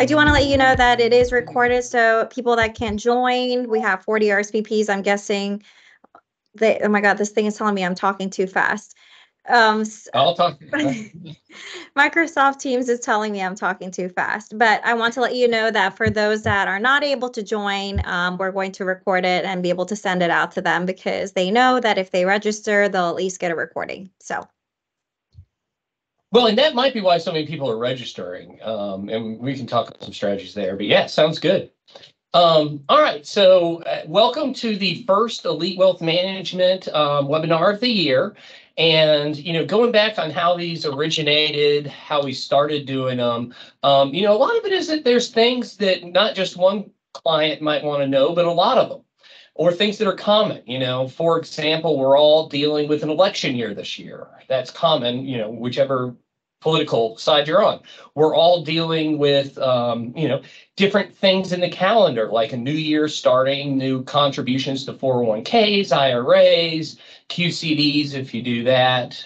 I do want to let you know that it is recorded, so people that can't join, we have 40 RSVPs. I'm guessing oh my God, this thing is telling me I'm talking too fast. I'll talk. Microsoft Teams is telling me I'm talking too fast, but I want to let you know that for those that are not able to join, we're going to record it and be able to send it out to them because they know that if they register, they'll at least get a recording. So. Well, and that might be why so many people are registering, and we can talk about some strategies there. But yeah, sounds good. All right, so welcome to the first Elite Wealth Management webinar of the year. And, going back on how these originated, how we started doing them, a lot of it is that there's things that not just one client might want to know, but a lot of them, or things that are common. For example, we're all dealing with an election year this year. That's common, whichever political side you're on. We're all dealing with, different things in the calendar, like a new year starting, new contributions to 401ks, IRAs, QCDs, if you do that,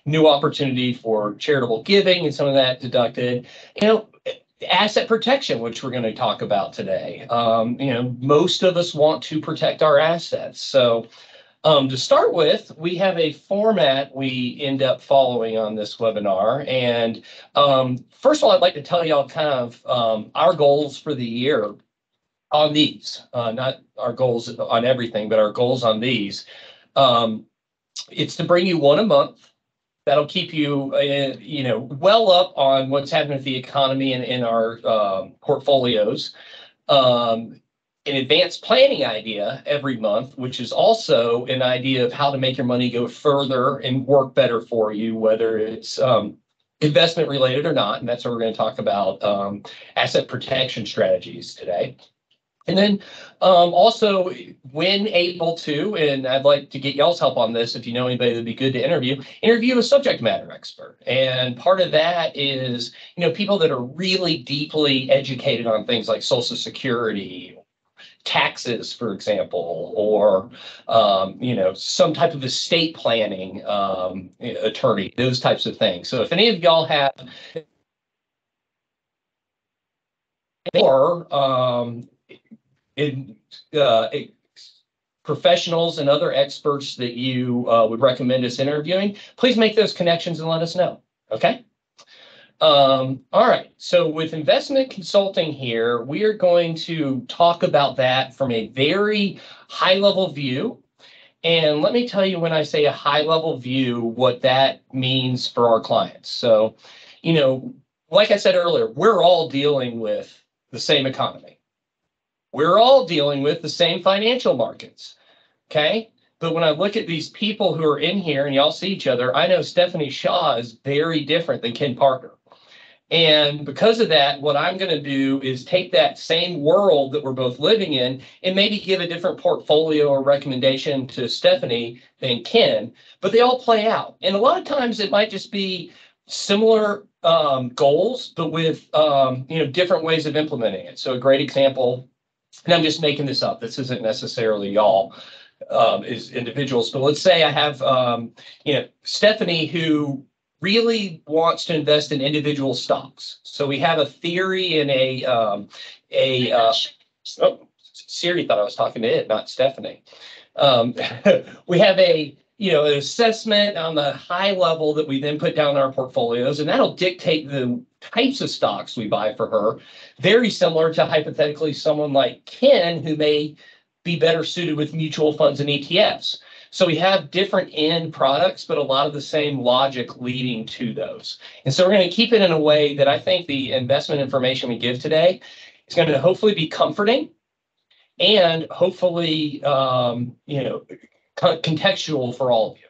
new opportunity for charitable giving and some of that deducted, asset protection, which we're going to talk about today. Most of us want to protect our assets. So to start with, we have a format we end up following on this webinar. And first of all, I'd like to tell y'all kind of our goals for the year on these, not our goals on everything, but our goals on these. It's to bring you one a month. That'll keep you, well up on what's happening with the economy and in our portfolios. An advanced planning idea every month, which is also an idea of how to make your money go further and work better for you, whether it's investment related or not. And that's what we're going to talk about, asset protection strategies today. And then also, when able to, and I'd like to get y'all's help on this, if you know anybody that'd be good to interview a subject matter expert. And part of that is, people that are really deeply educated on things like Social Security, taxes, for example, or, some type of estate planning attorney, those types of things. So if any of y'all have or professionals and other experts that you would recommend us interviewing, please make those connections and let us know. Okay. All right. So with investment consulting here, we are going to talk about that from a very high level view. And let me tell you, when I say a high level view, what that means for our clients. So, like I said earlier, we're all dealing with the same economy. We're all dealing with the same financial markets. Okay. But when I look at these people who are in here and y'all see each other, I know Stephanie Shaw is very different than Ken Parker. And because of that, what I'm going to do is take that same world that we're both living in and maybe give a different portfolio or recommendation to Stephanie than Ken, but they all play out. And a lot of times it might just be similar goals, but with, different ways of implementing it. So a great example, and I'm just making this up, this isn't necessarily y'all as individuals, but let's say I have, Stephanie who really wants to invest in individual stocks. So we have a theory and Siri thought I was talking to it, not Stephanie. We have an assessment on the high level that we then put down in our portfolios, and that'll dictate the types of stocks we buy for her. Very similar to hypothetically someone like Ken, who may be better suited with mutual funds and ETFs. So we have different end products, but a lot of the same logic leading to those. And so we're going to keep it in a way that I think the investment information we give today is going to hopefully be comforting and hopefully, contextual for all of you.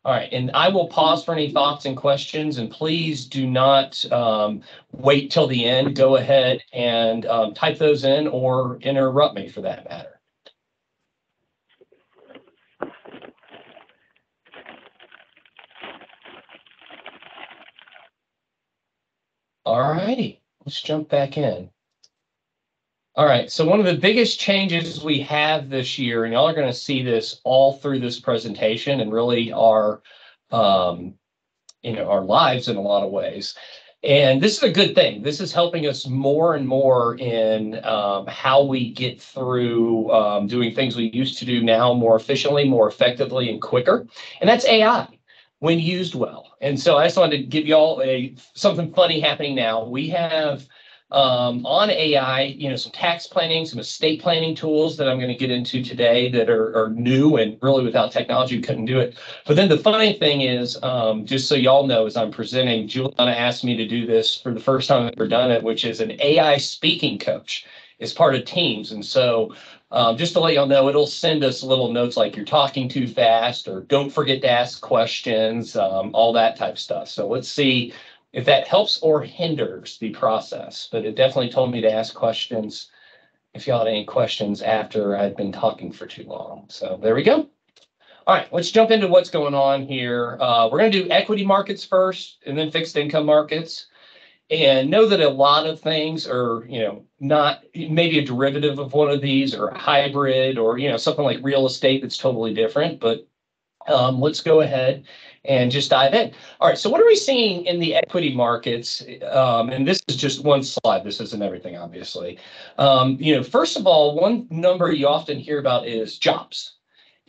All right, and I will pause for any thoughts and questions, and please do not wait till the end. Go ahead and type those in or interrupt me for that matter. All righty, let's jump back in. All right, so one of the biggest changes we have this year, and y'all are going to see this all through this presentation and really our lives in a lot of ways, And this is a good thing. This is helping us more and more in how we get through doing things we used to do now more efficiently, more effectively, and quicker. And that's AI when used well. And so I just wanted to give you all something funny happening now. We have on AI, some tax planning, some estate planning tools that I'm going to get into today that are new, and really without technology, we couldn't do it. But then the funny thing is, just so y'all know, as I'm presenting, Juliana asked me to do this for the first time I've ever done it, which is an AI speaking coach as part of Teams. And so just to let y'all know, it'll send us little notes like you're talking too fast, or don't forget to ask questions, all that type of stuff. So let's see if that helps or hinders the process. But it definitely told me to ask questions if y'all had any questions after I'd been talking for too long. So there we go. All right, let's jump into what's going on here. We're going to do equity markets first and then fixed income markets. And know that a lot of things are, not maybe a derivative of one of these, or a hybrid, or, something like real estate that's totally different. But let's go ahead and just dive in. All right, so what are we seeing in the equity markets? And this is just one slide. This isn't everything, obviously. First of all, one number you often hear about is jobs.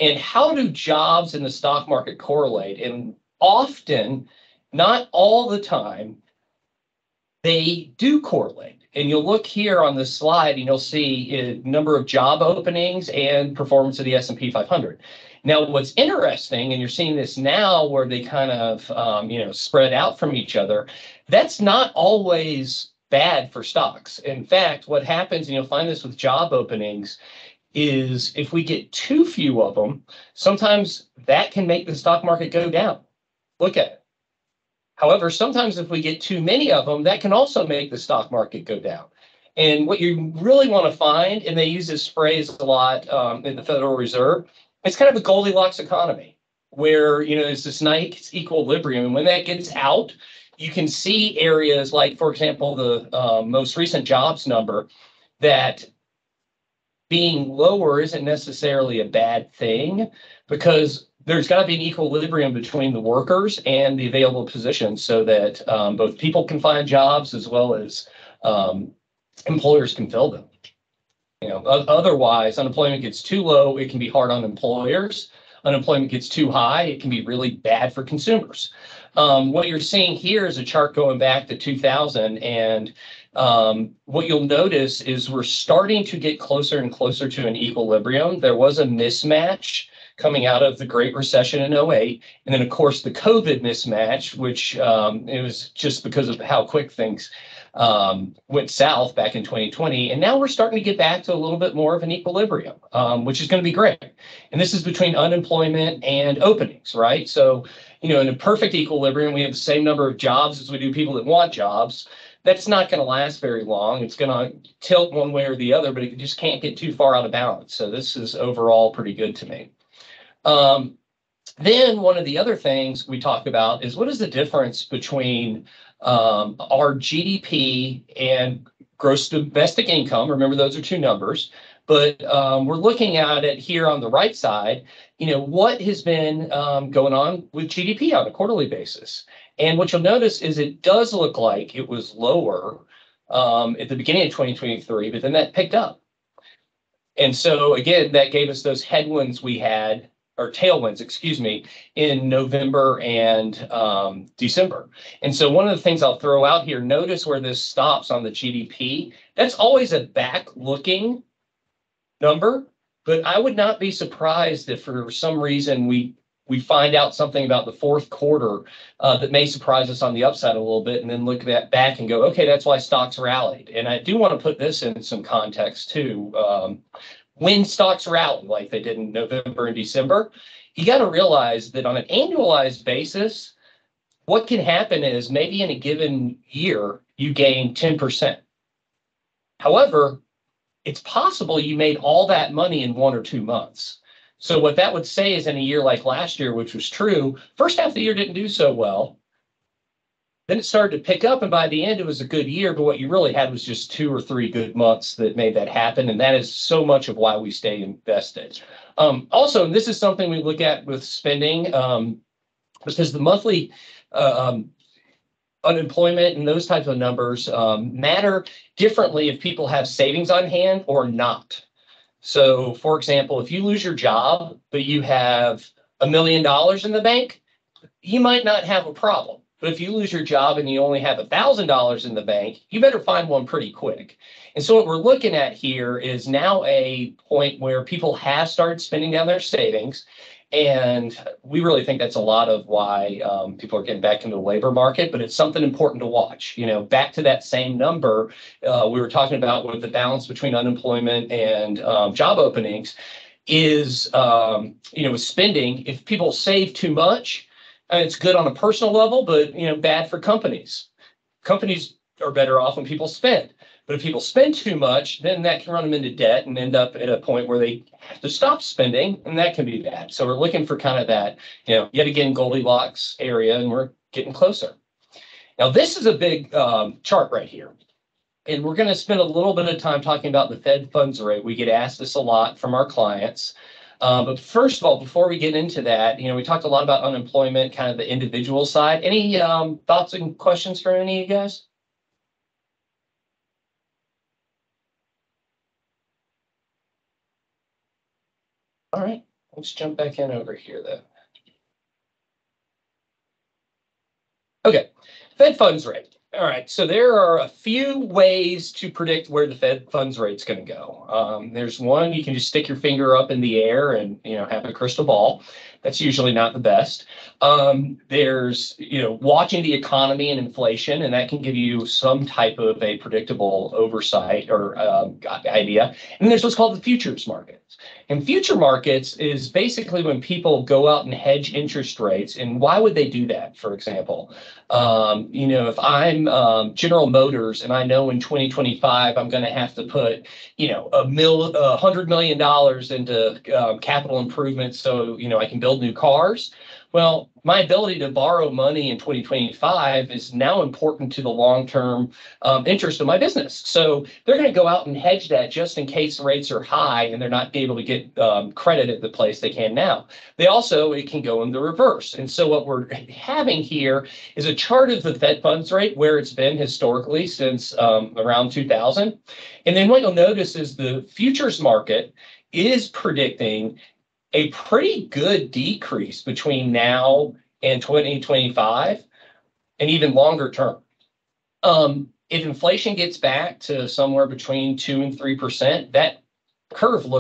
And how do jobs in the stock market correlate? And often, not all the time, they do correlate. And you'll look here on this slide and you'll see a number of job openings and performance of the S&P 500. Now, what's interesting, and you're seeing this now where they kind of, spread out from each other, that's not always bad for stocks. In fact, what happens, and you'll find this with job openings, is if we get too few of them, sometimes that can make the stock market go down. Look at it. However, sometimes if we get too many of them, that can also make the stock market go down. And what you really want to find, and they use this phrase a lot in the Federal Reserve, it's kind of a Goldilocks economy where, there's this nice equilibrium. And when that gets out, you can see areas like, for example, the most recent jobs number, that being lower isn't necessarily a bad thing, because there's got to be an equilibrium between the workers and the available positions so that both people can find jobs as well as employers can fill them. Otherwise, unemployment gets too low, it can be hard on employers. Unemployment gets too high, it can be really bad for consumers. What you're seeing here is a chart going back to 2000, and what you'll notice is we're starting to get closer and closer to an equilibrium. There was a mismatch coming out of the Great Recession in 2008, and then of course the COVID mismatch, which it was just because of how quick things went south back in 2020. And now we're starting to get back to a little bit more of an equilibrium, which is going to be great. And this is between unemployment and openings, right? So, in a perfect equilibrium, we have the same number of jobs as we do people that want jobs. That's not going to last very long. It's going to tilt one way or the other, but it just can't get too far out of balance. So this is overall pretty good to me. Then one of the other things we talk about is, what is the difference between our GDP and gross domestic income? Remember, those are two numbers, but we're looking at it here on the right side. What has been going on with GDP on a quarterly basis? And what you'll notice is it does look like it was lower at the beginning of 2023, but then that picked up. And so again, that gave us those headwinds we had, or tailwinds, excuse me, in November and December. And so one of the things I'll throw out here, notice where this stops on the GDP. That's always a back-looking number, but I would not be surprised if for some reason we find out something about the fourth quarter that may surprise us on the upside a little bit, and then look at that back and go, okay, that's why stocks rallied. And I do want to put this in some context too. When stocks rally like they did in November and December, you got to realize that on an annualized basis, what can happen is maybe in a given year, you gain 10%. However, it's possible you made all that money in 1 or 2 months. So what that would say is, in a year like last year, which was true, first half of the year didn't do so well. Then it started to pick up, and by the end, it was a good year. But what you really had was just 2 or 3 good months that made that happen. And that is so much of why we stay invested. Also, and this is something we look at with spending, because the monthly unemployment and those types of numbers matter differently if people have savings on hand or not. So, for example, if you lose your job, but you have $1 million in the bank, you might not have a problem. But if you lose your job and you only have $1,000 in the bank, you better find one pretty quick. And so what we're looking at here is now a point where people have started spending down their savings. And we really think that's a lot of why people are getting back into the labor market, but it's something important to watch. Back to that same number we were talking about with the balance between unemployment and job openings is, with spending. If people save too much, it's good on a personal level, but bad for companies. Companies are better off when people spend. But if people spend too much, then that can run them into debt and end up at a point where they have to stop spending, and that can be bad. So we're looking for kind of that, yet again, Goldilocks area, and we're getting closer. Now, this is a big chart right here. And we're going to spend a little bit of time talking about the Fed funds rate. We get asked this a lot from our clients. But first of all, before we get into that, we talked a lot about unemployment, kind of the individual side. Any thoughts and questions for any of you guys? All right, let's jump back in over here, though. Okay, Fed funds rate. All right, so there are a few ways to predict where the Fed funds rate's going to go. There's one, you can just stick your finger up in the air and have a crystal ball. That's usually not the best. There's watching the economy and inflation, and that can give you some type of a predictable oversight or idea. And there's what's called the futures markets. And future markets is basically when people go out and hedge interest rates. And why would they do that? For example, if I'm General Motors and I know in 2025 I'm going to have to put $100 million into capital improvements so I can build new cars. Well, my ability to borrow money in 2025 is now important to the long-term interest of my business. So they're going to go out and hedge that just in case rates are high and they're not able to get credit at the place they can now. It can go in the reverse. And so what we're having here is a chart of the Fed funds rate where it's been historically since around 2000. And then what you'll notice is the futures market is predicting a pretty good decrease between now and 2025 and even longer term. If inflation gets back to somewhere between 2 and 3%, that curve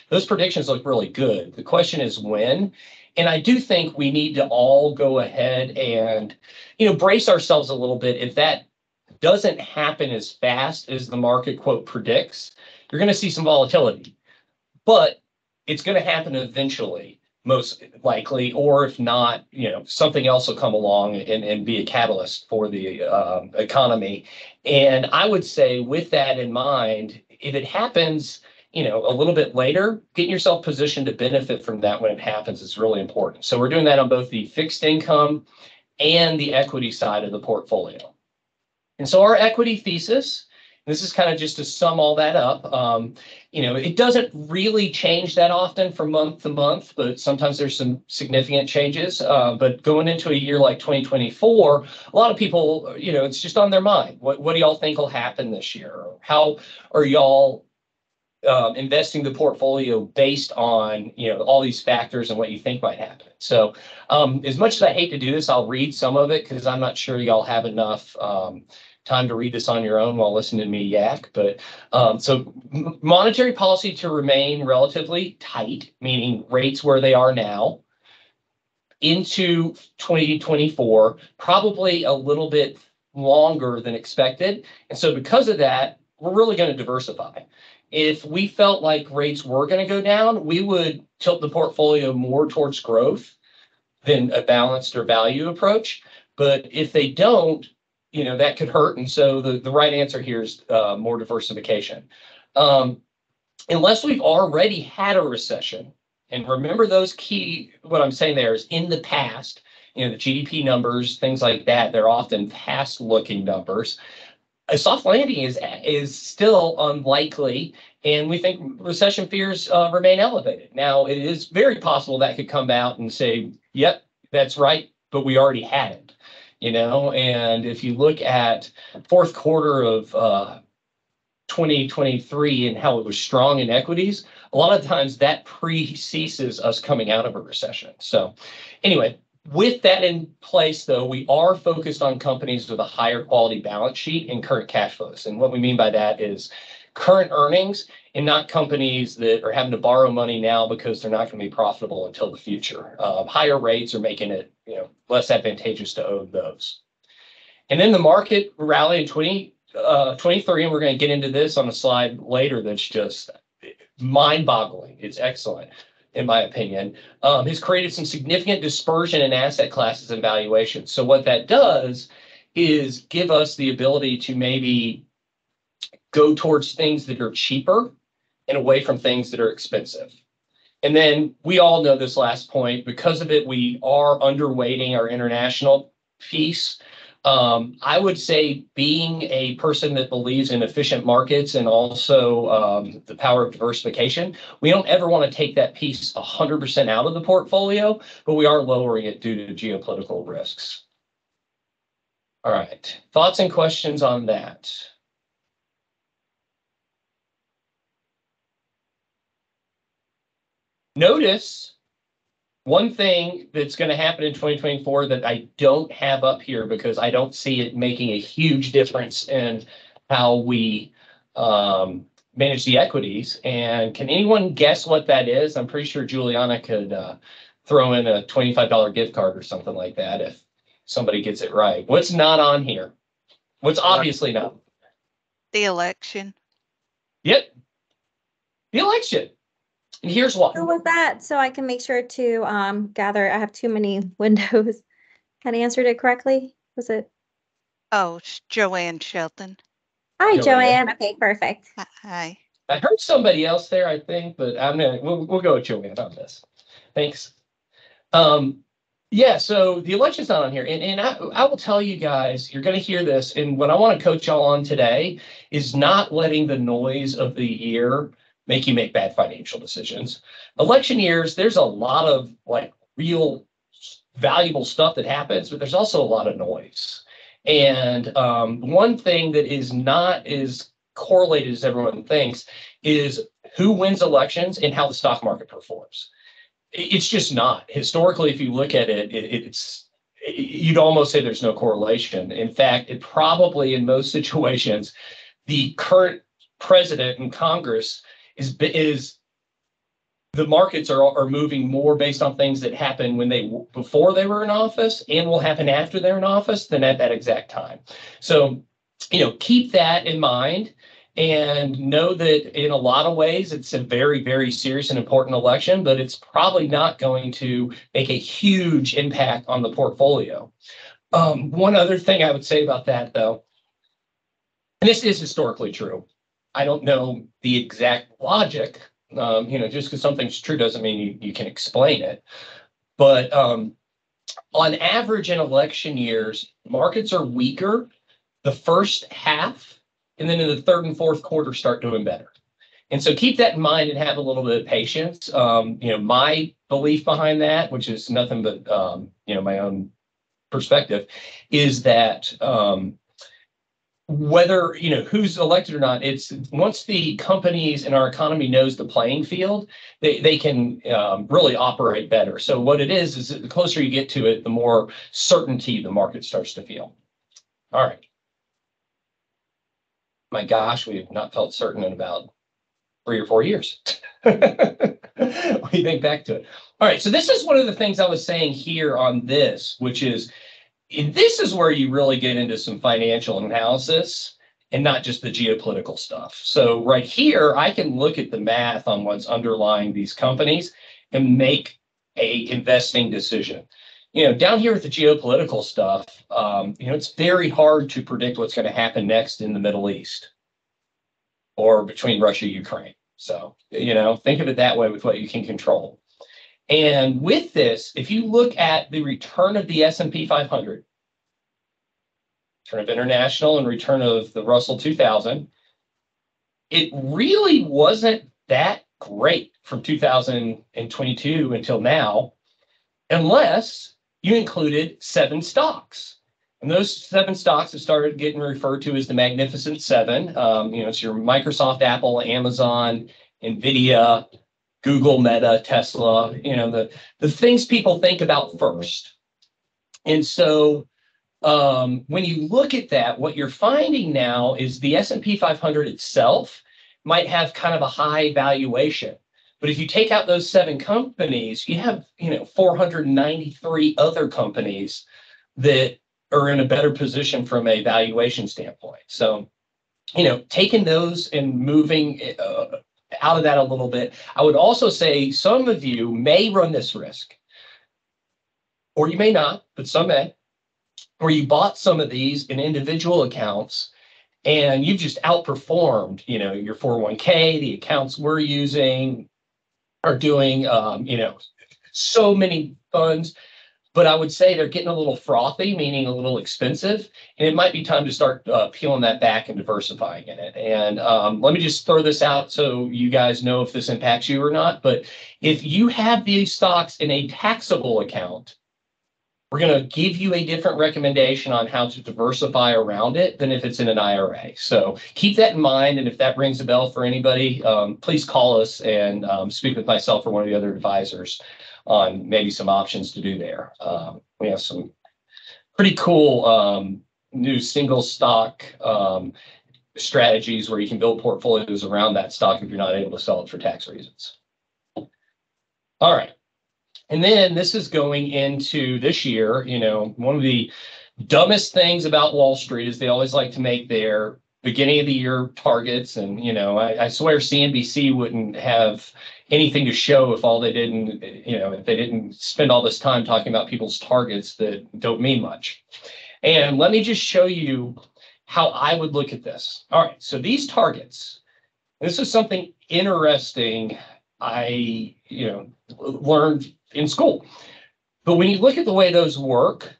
those predictions look really good. The question is when. And I do think we need to all go ahead and, brace ourselves a little bit. If that doesn't happen as fast as the market, quote, predicts, you're going to see some volatility. But it's going to happen eventually, most likely, or if not, something else will come along and be a catalyst for the economy. And I would say with that in mind, if it happens, a little bit later, getting yourself positioned to benefit from that when it happens is really important. So we're doing that on both the fixed income and the equity side of the portfolio. And so our equity thesis, this is kind of just to sum all that up. It doesn't really change that often from month to month, but sometimes there's some significant changes. But going into a year like 2024, a lot of people, it's just on their mind. What do y'all think will happen this year? How are y'all investing the portfolio based on, all these factors and what you think might happen? So as much as I hate to do this, I'll read some of it because I'm not sure y'all have enough time to read this on your own while listening to me yak. But so monetary policy to remain relatively tight, meaning rates where they are now, into 2024, probably a little bit longer than expected. And so because of that, we're really going to diversify. If we felt like rates were going to go down, we would tilt the portfolio more towards growth than a balanced or value approach. But if they don't, that could hurt. And so the right answer here is more diversification. Unless we've already had a recession, and remember what I'm saying there is in the past, the GDP numbers, things like that, they're often past looking numbers. A soft landing is still unlikely, and we think recession fears remain elevated. Now, it is very possible that could come out and say, yep, that's right, but we already had it. And if you look at fourth quarter of 2023 and how it was strong in equities, a lot of times that precedes us coming out of a recession. So anyway, with that in place, though, we are focused on companies with a higher quality balance sheet and current cash flows. And what we mean by that is current earnings and not companies that are having to borrow money now because they're not going to be profitable until the future. Higher rates are making it less advantageous to own those. And then the market rallied in 2023, and we're going to get into this on a slide later that's just mind-boggling. It's excellent, in my opinion. Has created some significant dispersion in asset classes and valuations. So what that does is give us the ability to maybe go towards things that are cheaper and away from things that are expensive. And then we all know this last point. Because of it, we are underweighting our international piece. I would say being a person that believes in efficient markets and also the power of diversification, we don't ever want to take that piece 100% out of the portfolio, but we are lowering it due to geopolitical risks. All right, thoughts and questions on that? Notice one thing that's going to happen in 2024 that I don't have up here because I don't see it making a huge difference in how we manage the equities. And can anyone guess what that is? I'm pretty sure Juliana could throw in a $25 gift card or something like that if somebody gets it right. What's not on here? What's obviously not? The election. Yep. The election. And here's why. Who was that? So I can make sure to gather. I have too many windows. Kind of answered it correctly. Was it? Oh, Joanne Shelton. Hi, Joanne. Joanne. Okay, perfect. Hi. I heard somebody else there, I think, but we'll go with Joanne on this. Thanks. Yeah, so the election's not on here. And I will tell you guys, you're going to hear this. And what I want to coach y'all on today is not letting the noise of the year make you make bad financial decisions. Election years, there's a lot of real valuable stuff that happens, but there's also a lot of noise. And one thing that is not as correlated as everyone thinks is who wins elections and how the stock market performs. It's just not. Historically, if you look at it, you'd almost say there's no correlation. In fact, it probably in most situations, the current president and Congress is the markets are moving more based on things that happen before they were in office and will happen after they're in office than at that exact time. So, keep that in mind and know that in a lot of ways, it's a very, very serious and important election, but it's probably not going to make a huge impact on the portfolio. One other thing I would say about that, though, and this is historically true. I don't know the exact logic. Just because something's true doesn't mean you can explain it. But on average in election years, markets are weaker the first half, and then in the third and fourth quarter start doing better. And so keep that in mind and have a little bit of patience. My belief behind that, which is nothing but my own perspective, is that whether who's elected or not, it's once the companies in our economy knows the playing field, they can really operate better. So what it is the closer you get to it, the more certainty the market starts to feel. All right. My gosh, we have not felt certain in about 3 or 4 years. We think back to it. All right, so this is one of the things I was saying here on this, which is, and this is where you really get into some financial analysis and not just the geopolitical stuff. So right here, I can look at the math on what's underlying these companies and make a investing decision. Down here with the geopolitical stuff, it's very hard to predict what's going to happen next in the Middle East or between Russia and Ukraine. So, think of it that way with what you can control. And with this, if you look at the return of the S&P 500, return of international and return of the Russell 2000, it really wasn't that great from 2022 until now, unless you included 7 stocks. And those 7 stocks have started getting referred to as the Magnificent Seven. It's your Microsoft, Apple, Amazon, NVIDIA, Google, Meta, Tesla, the things people think about first. And so when you look at that, what you're finding now is the S&P 500 itself might have kind of a high valuation. But if you take out those 7 companies, you have, 493 other companies that are in a better position from a valuation standpoint. So, taking those and moving out of that a little bit, I would also say some of you may run this risk, or you may not, but some may, where you bought some of these in individual accounts and you've just outperformed, your 401k, the accounts we're using are doing, so many funds. But I would say they're getting a little frothy, meaning a little expensive, and it might be time to start peeling that back and diversifying in it. And let me just throw this out so you guys know if this impacts you or not. But if you have these stocks in a taxable account, we're going to give you a different recommendation on how to diversify around it than if it's in an IRA. So keep that in mind. And if that rings a bell for anybody, please call us and speak with myself or one of the other advisors on maybe some options to do there. We have some pretty cool new single stock strategies where you can build portfolios around that stock if you're not able to sell it for tax reasons. All right. And then this is going into this year, one of the dumbest things about Wall Street is they always like to make their beginning of the year targets. And, I swear CNBC wouldn't have anything to show if all they didn't, if they didn't spend all this time talking about people's targets that don't mean much. And let me just show you how I would look at this. All right. So these targets, this is something interesting I, learned in school. But when you look at the way those work,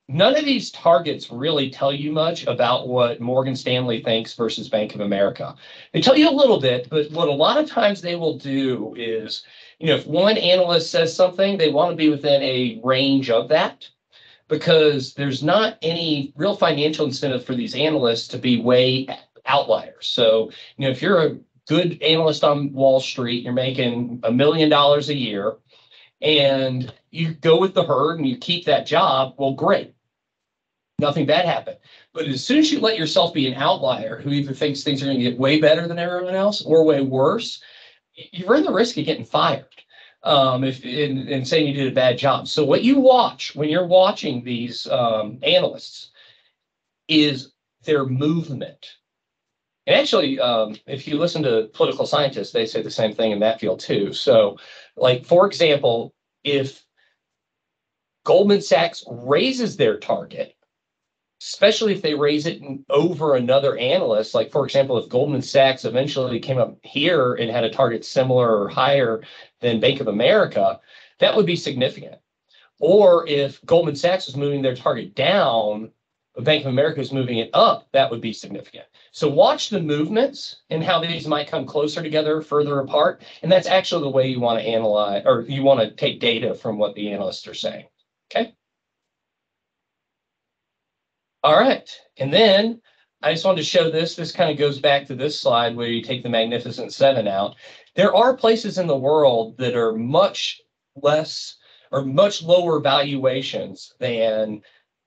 none of these targets really tell you much about what Morgan Stanley thinks versus Bank of America. They tell you a little bit, but what a lot of times they will do is, if one analyst says something, they want to be within a range of that, because there's not any real financial incentive for these analysts to be way outliers. So, if you're a good analyst on Wall Street, you're making $1 million a year, and you go with the herd and you keep that job, well, great. Nothing bad happened. But as soon as you let yourself be an outlier who either thinks things are going to get way better than everyone else or way worse, you run the risk of getting fired and saying you did a bad job. So what you watch when you're watching these analysts is their movement. And actually, if you listen to political scientists, they say the same thing in that field too. So, like, for example, if Goldman Sachs raises their target, especially if they raise it over another analyst, like, for example, if Goldman Sachs eventually came up here and had a target similar or higher than Bank of America, that would be significant. Or if Goldman Sachs was moving their target down, but Bank of America is moving it up, that would be significant. So watch the movements and how these might come closer together, further apart. And that's actually the way you want to analyze, or you want to take data from what the analysts are saying. Okay. All right. And then I just wanted to show this. This kind of goes back to this slide where you take the Magnificent Seven out. There are places in the world that are much less or much lower valuations than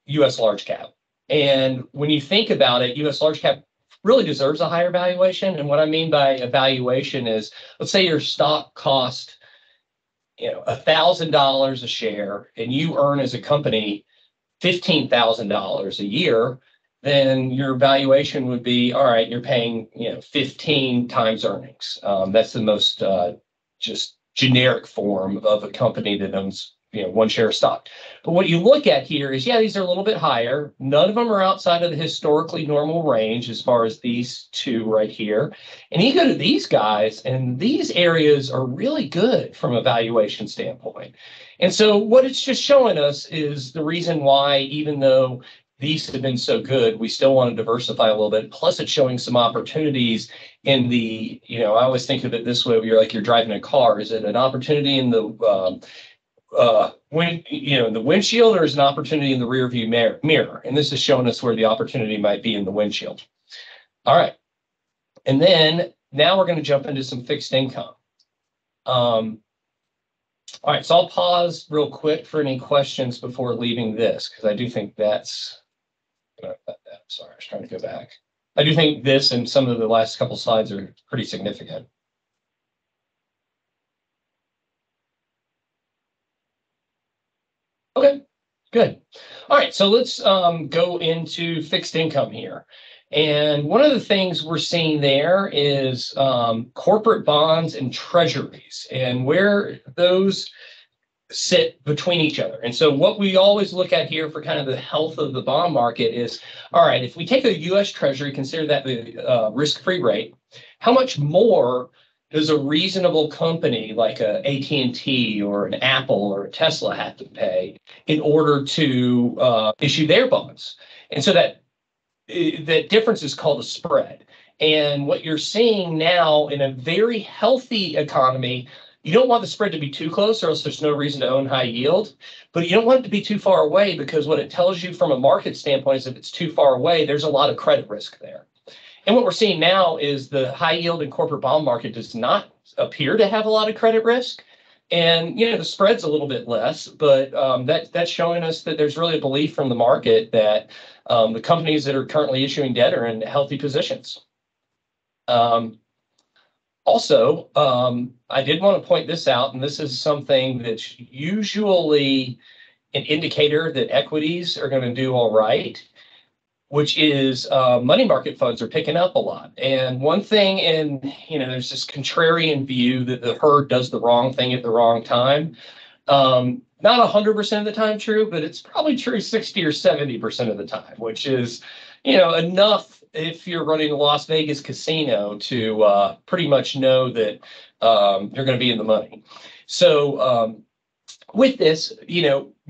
U.S. large cap. And when you think about it, U.S. large cap really deserves a higher valuation. And what I mean by a valuation is, let's say your stock cost, $1,000 a share, and you earn as a company $15,000 a year, then your valuation would be, all right, you're paying, 15 times earnings. That's the most just generic form of a company that owns one share of stock. But what you look at here is, these are a little bit higher. None of them are outside of the historically normal range as far as these two right here. And you go to these guys, and these areas are really good from a valuation standpoint. And so what it's just showing us is the reason why, even though these have been so good, we still want to diversify a little bit. Plus, it's showing some opportunities in the, I always think of it this way, where you're driving a car. Is it an opportunity in the when the windshield, or is an opportunity in the rear view mirror? And this is showing us where the opportunity might be in the windshield. All right. And then now we're going to jump into some fixed income. All right, so I'll pause real quick for any questions before leaving this, because I do think that's, sorry, I was trying to go back. I do think this and some of the last couple slides are pretty significant. Okay, good. All right, so let's go into fixed income here. And one of the things we're seeing there is corporate bonds and treasuries, and where those sit between each other. And so what we always look at here for kind of the health of the bond market is, all right, if we take a U.S. Treasury, consider that the risk-free rate, how much more does a reasonable company like a AT&T or an Apple or a Tesla have to pay in order to issue their bonds? And so that difference is called a spread. And what you're seeing now in a very healthy economy, you don't want the spread to be too close, or else there's no reason to own high yield. But you don't want it to be too far away, because what it tells you from a market standpoint is if it's too far away, there's a lot of credit risk there. And what we're seeing now is the high yield and corporate bond market does not appear to have a lot of credit risk. And, the spread's a little bit less, but that's showing us that there's really a belief from the market that the companies that are currently issuing debt are in healthy positions. Also, I did want to point this out, and this is something that's usually an indicator that equities are going to do all right, which is money market funds are picking up a lot. And one thing, there's this contrarian view that the herd does the wrong thing at the wrong time. Not 100% of the time true, but it's probably true 60 or 70% of the time, which is, enough if you're running a Las Vegas casino to pretty much know that you're going to be in the money. So with this,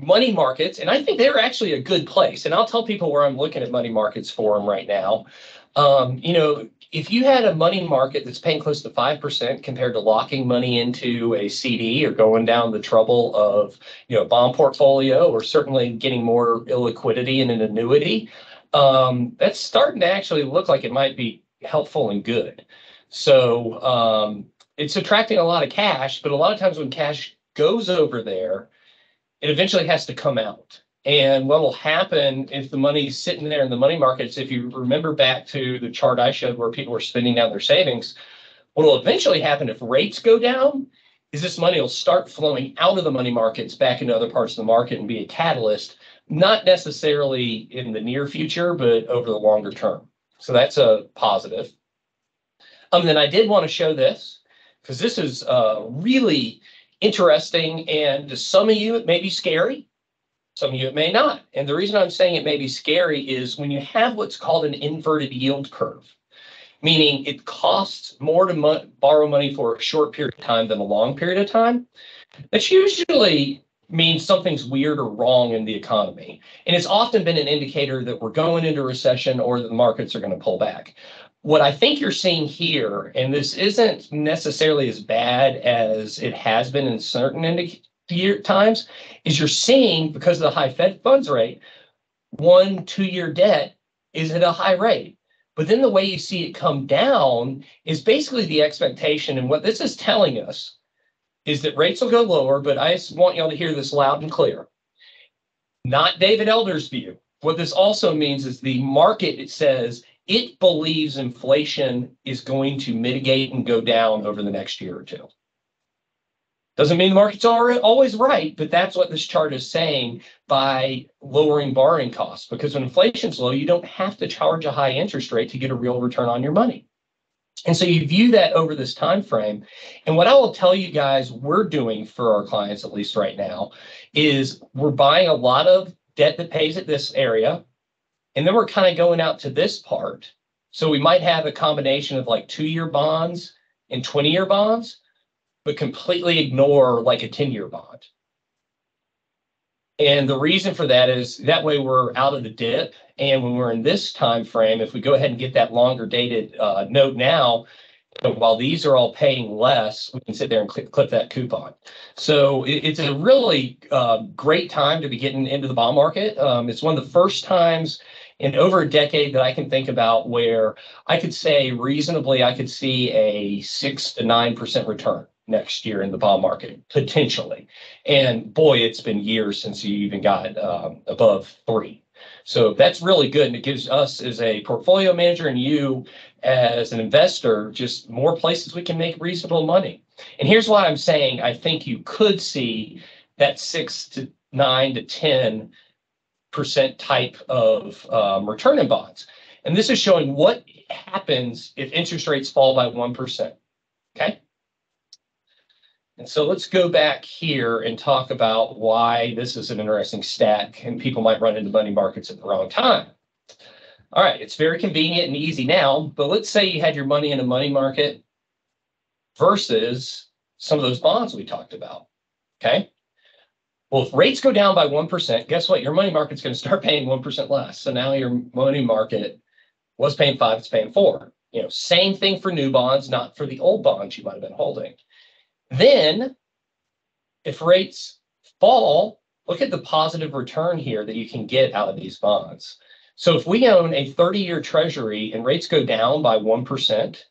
money markets, and I think they're actually a good place. And I'll tell people where I'm looking at money markets for them right now. If you had a money market that's paying close to 5% compared to locking money into a CD or going down the trouble of, bond portfolio, or certainly getting more illiquidity in an annuity, that's starting to actually look like it might be helpful and good. So it's attracting a lot of cash, but a lot of times when cash goes over there, it eventually has to come out. And what will happen if the money's sitting there in the money markets, if you remember back to the chart I showed where people were spending down their savings, what will eventually happen if rates go down is this money will start flowing out of the money markets back into other parts of the market and be a catalyst, not necessarily in the near future, but over the longer term. So that's a positive. Then I did want to show this, because this is really interesting, and to some of you it may be scary, some of you it may not. And the reason I'm saying it may be scary is when you have what's called an inverted yield curve, meaning it costs more to borrow money for a short period of time than a long period of time, that's usually means something's weird or wrong in the economy. And it's often been an indicator that we're going into recession or that the markets are going to pull back. What I think you're seeing here, and this isn't necessarily as bad as it has been in certain times, is you're seeing, because of the high Fed funds rate, 1-2-year debt is at a high rate. But then the way you see it come down is basically the expectation. And what this is telling us is that rates will go lower, but I just want y'all to hear this loud and clear. Not David Elder's view. What this also means is the market, it says, it believes inflation is going to mitigate and go down over the next year or two. Doesn't mean the market's always right, but that's what this chart is saying by lowering borrowing costs. Because when inflation's low, you don't have to charge a high interest rate to get a real return on your money. And so you view that over this time frame. And what I will tell you guys we're doing for our clients, at least right now, is we're buying a lot of debt that pays at this area. And then we're kind of going out to this part. So we might have a combination of like 2-year bonds and 20-year bonds, but completely ignore like a 10-year bond. And the reason for that is that way we're out of the dip. And when we're in this time frame, if we go ahead and get that longer dated note now, while these are all paying less, we can sit there and clip that coupon. So it's a really great time to be getting into the bond market. It's one of the first times in over a decade that I can think about where I could say reasonably I could see a 6 to 9% return next year in the bond market, potentially. And boy, it's been years since you even got above 3. So that's really good. And it gives us as a portfolio manager and you as an investor just more places we can make reasonable money. And here's why I'm saying I think you could see that 6 to 9 to 10% type of return in bonds. And this is showing what happens if interest rates fall by 1%. Okay. And so let's go back here and talk about why this is an interesting stat and people might run into money markets at the wrong time. All right, it's very convenient and easy now, but let's say you had your money in a money market versus some of those bonds we talked about, okay? Well, if rates go down by 1%, guess what? Your money market's going to start paying 1% less. So now your money market was paying 5, it's paying 4. You know, same thing for new bonds, not for the old bonds you might have been holding. Then, if rates fall, look at the positive return here that you can get out of these bonds. So if we own a 30-year treasury and rates go down by 1%,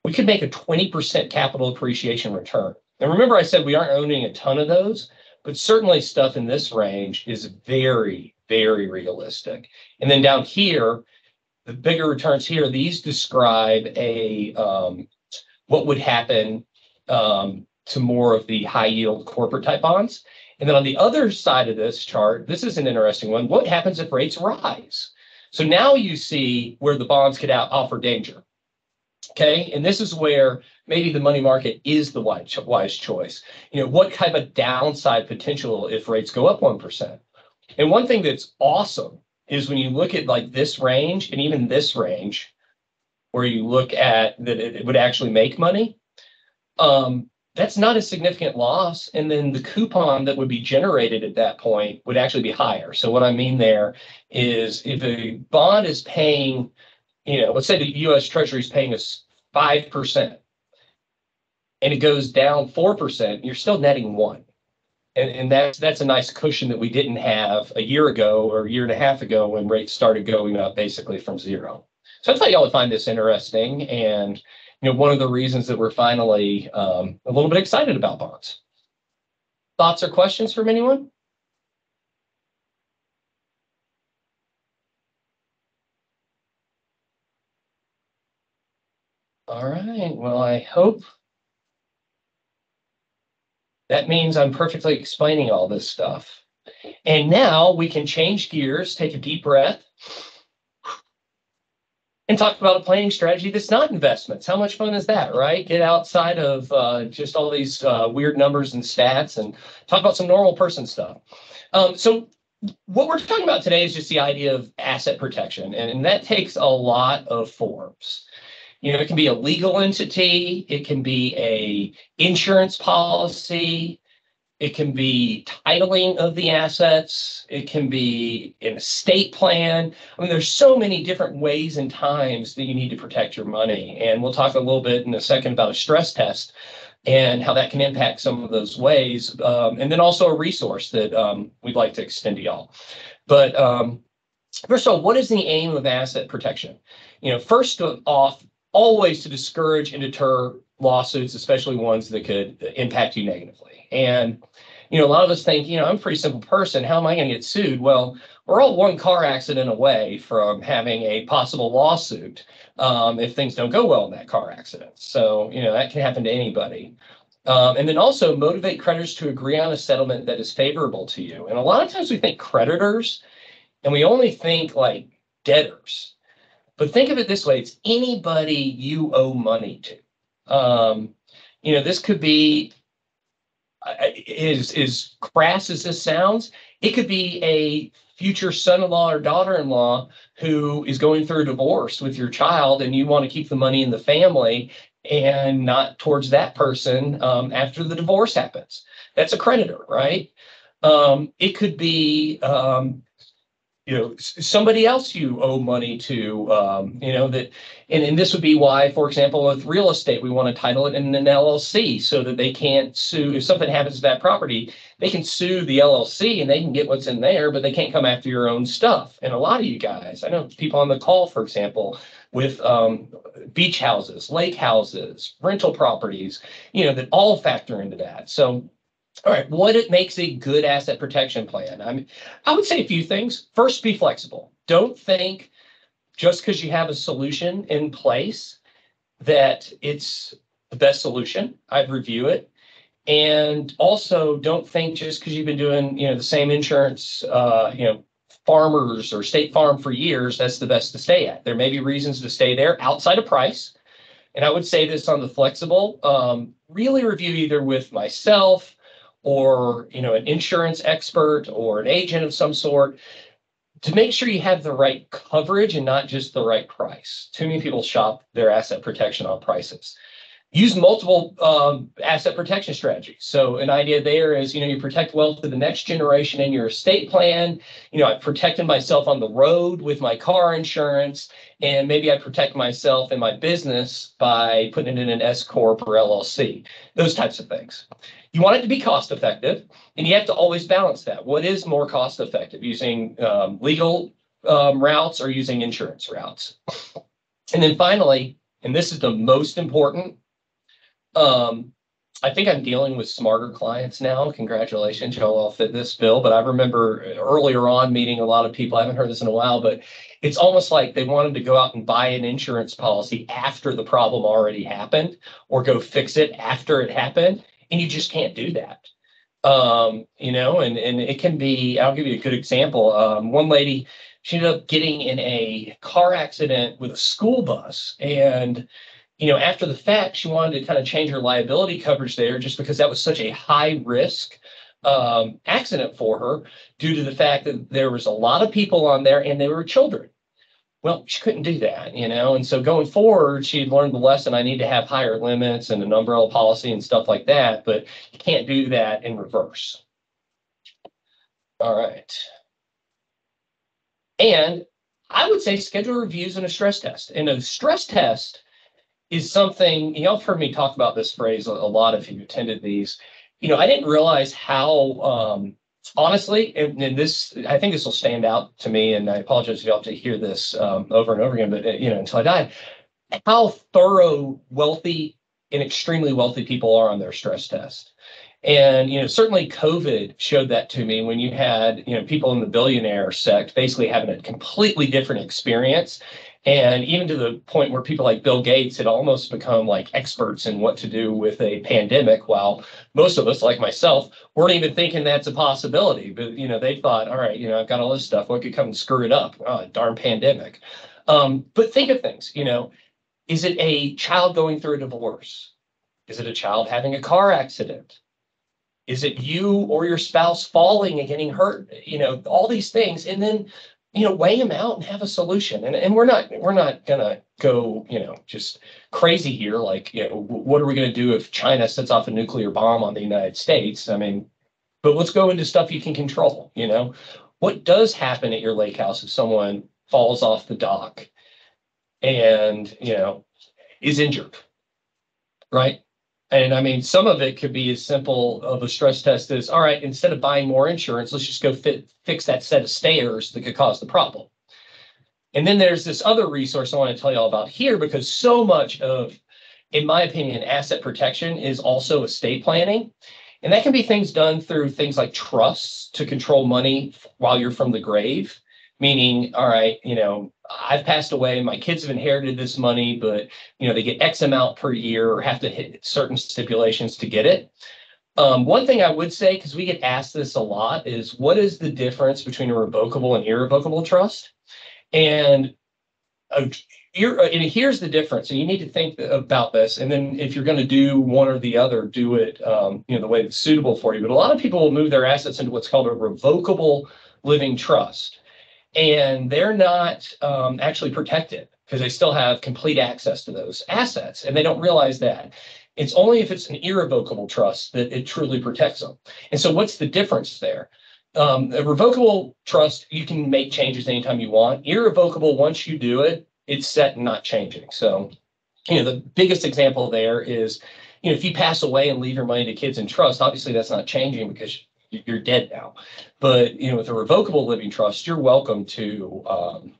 we could make a 20% capital appreciation return. And remember I said we aren't owning a ton of those, but certainly stuff in this range is very, very realistic. And then down here, the bigger returns here, these describe a what would happen to more of the high yield corporate type bonds. And then on the other side of this chart, this is an interesting one. What happens if rates rise? So now you see where the bonds could offer danger. Okay, and this is where maybe the money market is the wise choice. You know, what kind of downside potential if rates go up 1%? And one thing that's awesome is when you look at like this range and even this range, where you look at that it would actually make money, that's not a significant loss. And then the coupon that would be generated at that point would actually be higher. So what I mean there is if a bond is paying, you know, let's say the U.S. Treasury is paying us 5% and it goes down 4%, you're still netting 1. And that's a nice cushion that we didn't have a year ago or a year and a half ago when rates started going up basically from 0. So I thought y'all would find this interesting. And you know, one of the reasons that we're finally a little bit excited about bonds. Thoughts or questions from anyone? All right, well, I hope that means I'm perfectly explaining all this stuff. And now we can change gears, take a deep breath, and talk about a planning strategy that's not investments. How much fun is that, right? Get outside of just all these weird numbers and stats and talk about some normal person stuff. So what we're talking about today is just the idea of asset protection, and that takes a lot of forms. You know, it can be a legal entity, it can be a insurance policy, it can be titling of the assets. It can be an estate plan. I mean, there's so many different ways and times that you need to protect your money. And we'll talk a little bit in a second about a stress test and how that can impact some of those ways. And then also a resource that we'd like to extend to y'all. But first of all, what is the aim of asset protection? You know, first off, always to discourage and deter lawsuits, especially ones that could impact you negatively. And, you know, a lot of us think, you know, I'm a pretty simple person. How am I going to get sued? Well, we're all one car accident away from having a possible lawsuit if things don't go well in that car accident. So, you know, that can happen to anybody. And then also motivate creditors to agree on a settlement that is favorable to you. And a lot of times we think creditors and we only think like debtors. But think of it this way, it's anybody you owe money to. You know, this could be, as crass as this sounds, it could be a future son-in-law or daughter-in-law who is going through a divorce with your child and you want to keep the money in the family and not towards that person after the divorce happens. That's a creditor, right? It could be somebody else you owe money to, that, and this would be why, for example, with real estate, we want to title it in an LLC so that they can't sue. If something happens to that property, they can sue the LLC and they can get what's in there, but they can't come after your own stuff. And a lot of you guys, I know people on the call, for example, with beach houses, lake houses, rental properties, that all factor into that. So all right, what it makes a good asset protection plan? I would say a few things. First, be flexible. Don't think just because you have a solution in place that it's the best solution. I'd review it. And also don't think just because you've been doing, the same insurance, Farmers or State Farm for years, that's the best to stay at. There may be reasons to stay there outside of price. And I would say this on the flexible, really review either with myself or an insurance expert or an agent of some sort to make sure you have the right coverage and not just the right price. Too many people shop their asset protection on prices. Use multiple asset protection strategies. So an idea there is, you protect wealth to the next generation in your estate plan. I protected myself on the road with my car insurance, and maybe I protect myself in my business by putting it in an S Corp or LLC, those types of things. You want it to be cost effective, and you have to always balance that. What is more cost effective, using legal routes or using insurance routes? And then finally, and this is the most important, I think I'm dealing with smarter clients now. Congratulations, y'all all fit this bill. But I remember earlier on meeting a lot of people, I haven't heard this in a while, but it's almost like they wanted to go out and buy an insurance policy after the problem already happened or go fix it after it happened. And you just can't do that. And it can be, I'll give you a good example. One lady, she ended up getting in a car accident with a school bus. And, after the fact, she wanted to kind of change her liability coverage there just because that was such a high risk accident for her due to the fact that there was a lot of people on there and they were children. Well, she couldn't do that, and so going forward, she'd learned the lesson. I need to have higher limits and an umbrella policy and stuff like that, but you can't do that in reverse. All right. And I would say schedule reviews and a stress test. And a stress test is something, y'all have heard me talk about this phrase a lot if you've attended these. I didn't realize how, honestly, and this, I think this will stand out to me, and I apologize if you have to hear this over and over again, but, until I die, how thorough, wealthy, and extremely wealthy people are on their stress test. And, certainly COVID showed that to me when you had, people in the billionaire sect basically having a completely different experience. And even to the point where people like Bill Gates had almost become like experts in what to do with a pandemic, while most of us, like myself, weren't even thinking that's a possibility. But, they thought, all right, I've got all this stuff. What could come and screw it up? Oh, darn pandemic. But think of things, is it a child going through a divorce? Is it a child having a car accident? Is it you or your spouse falling and getting hurt? All these things. And then, weigh them out and have a solution. And we're not gonna go, just crazy here. Like, what are we gonna do if China sets off a nuclear bomb on the United States? I mean, but let's go into stuff you can control. What does happen at your lake house if someone falls off the dock and, is injured, right? And I mean, some of it could be as simple of a stress test as, all right, instead of buying more insurance, let's just go fix that set of stairs that could cause the problem. And then there's this other resource I want to tell you all about here, because so much of, in my opinion, asset protection is also estate planning. And that can be things done through things like trusts to control money while you're from the grave. Meaning, all right, I've passed away, my kids have inherited this money, but, they get X amount per year or have to hit certain stipulations to get it. One thing I would say, because we get asked this a lot, is what is the difference between a revocable and irrevocable trust? And here's the difference. And you need to think about this. And then if you're going to do one or the other, do it, the way that's suitable for you. But a lot of people will move their assets into what's called a revocable living trust. And they're not actually protected because they still have complete access to those assets. And they don't realize that. It's only if it's an irrevocable trust that it truly protects them. And so what's the difference there? A revocable trust, you can make changes anytime you want. Irrevocable, once you do it, it's set and not changing. So, the biggest example there is, if you pass away and leave your money to kids in trust, obviously that's not changing because you're dead now. But, with a revocable living trust, you're welcome to,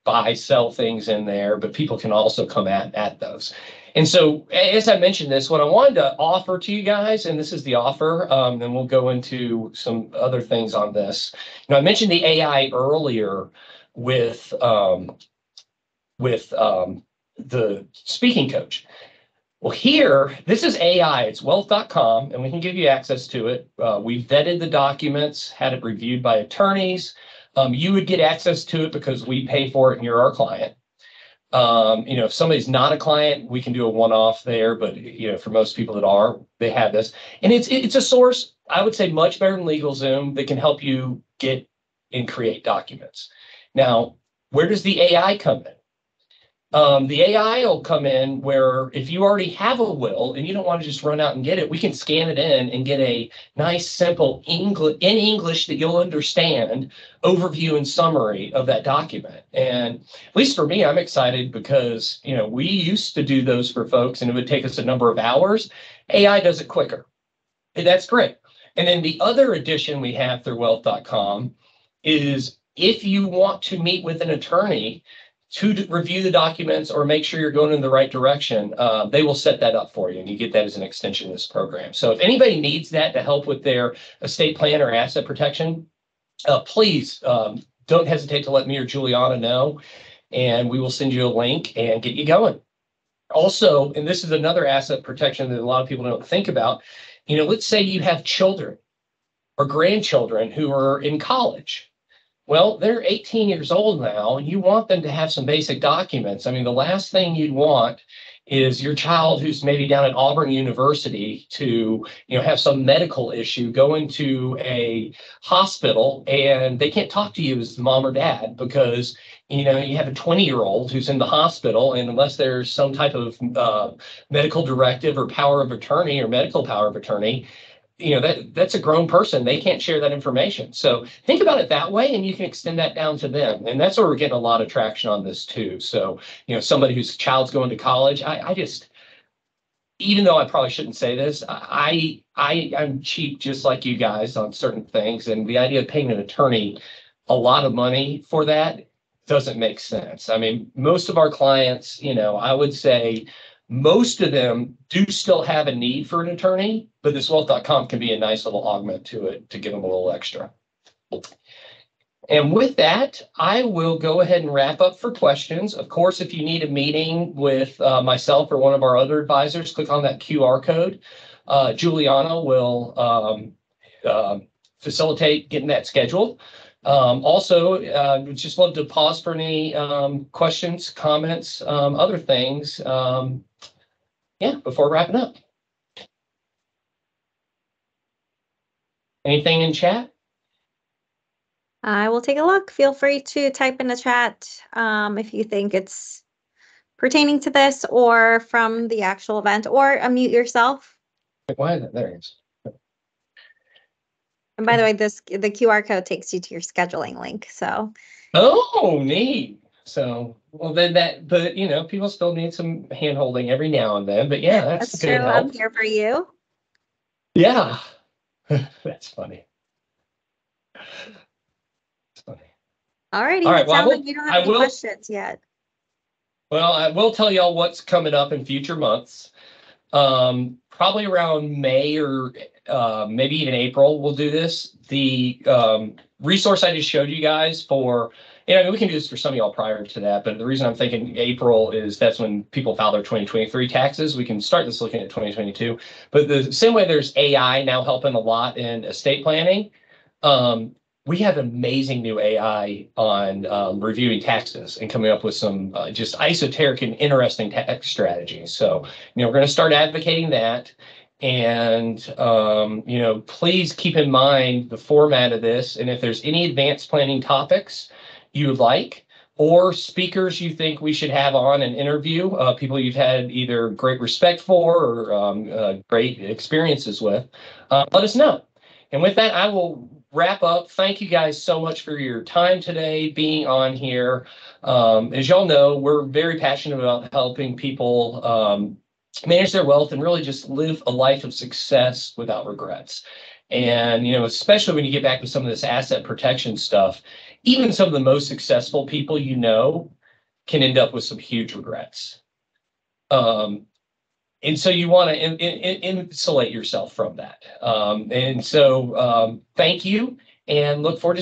buy, sell things in there, but people can also come at those. And so, as I mentioned this, what I wanted to offer to you guys, and this is the offer, then we'll go into some other things on this. I mentioned the AI earlier with the speaking coach. Well, here, this is AI. It's wealth.com, and we can give you access to it. We vetted the documents, had it reviewed by attorneys. You would get access to it because we pay for it and you're our client. If somebody's not a client, we can do a one-off there, but for most people that are, they have this. And it's a source, I would say, much better than LegalZoom that can help you get and create documents. Now, where does the AI come in? The AI will come in where if you already have a will and you don't want to just run out and get it, we can scan it in and get a nice, simple English that you'll understand overview and summary of that document. And at least for me, I'm excited because, we used to do those for folks and it would take us a number of hours. AI does it quicker. And that's great. And then the other addition we have through wealth.com is if you want to meet with an attorney to review the documents or make sure you're going in the right direction, they will set that up for you, and you get that as an extension of this program. So if anybody needs that to help with their estate plan or asset protection, please don't hesitate to let me or Juliana know, and we will send you a link and get you going. Also, and this is another asset protection that a lot of people don't think about, let's say you have children or grandchildren who are in college. Well, they're 18 years old now, and you want them to have some basic documents. I mean, the last thing you'd want is your child who's maybe down at Auburn University to, have some medical issue, go into a hospital and they can't talk to you as mom or dad because, you have a 20-year-old who's in the hospital, and unless there's some type of medical directive or power of attorney or medical power of attorney, that's a grown person. They can't share that information. So think about it that way, and you can extend that down to them. And that's where we're getting a lot of traction on this too. So, somebody whose child's going to college, I just, even though I probably shouldn't say this, I'm cheap just like you guys on certain things. And the idea of paying an attorney a lot of money for that doesn't make sense. I mean, most of our clients, I would say, most of them do still have a need for an attorney, but this wealth.com can be a nice little augment to it to give them a little extra. And with that, I will go ahead and wrap up for questions. Of course, if you need a meeting with myself or one of our other advisors, click on that QR code. Juliana will facilitate getting that scheduled. Also, just love to pause for any questions, comments, other things. Before wrapping up. Anything in chat? I will take a look. Feel free to type in the chat if you think it's pertaining to this or from the actual event, or unmute yourself. Why is that? There it is. And by the way, the QR code takes you to your scheduling link. So. Oh, neat. So, well, but people still need some hand holding every now and then. But yeah, that's good true. help. I'm here for you. Yeah, that's funny. It's funny. All righty. All right. It sounds like you don't have any questions yet. Well, I will tell y'all what's coming up in future months. Probably around May or maybe even April, we'll do this. The resource I just showed you guys for, we can do this for some of y'all prior to that, but the reason I'm thinking April is that's when people file their 2023 taxes. We can start this looking at 2022. But the same way there's AI now helping a lot in estate planning, we have amazing new AI on reviewing taxes and coming up with some just esoteric and interesting tax strategies. So, we're going to start advocating that. And, please keep in mind the format of this. And if there's any advanced planning topics you would like, or speakers you think we should have on an interview, people you've had either great respect for or great experiences with, let us know. And with that, I will wrap up, thank you guys so much for your time today, being on here. As y'all know, we're very passionate about helping people manage their wealth and really just live a life of success without regrets. And, especially when you get back to some of this asset protection stuff, even some of the most successful people can end up with some huge regrets. And so you want to insulate yourself from that. And so thank you, and look forward to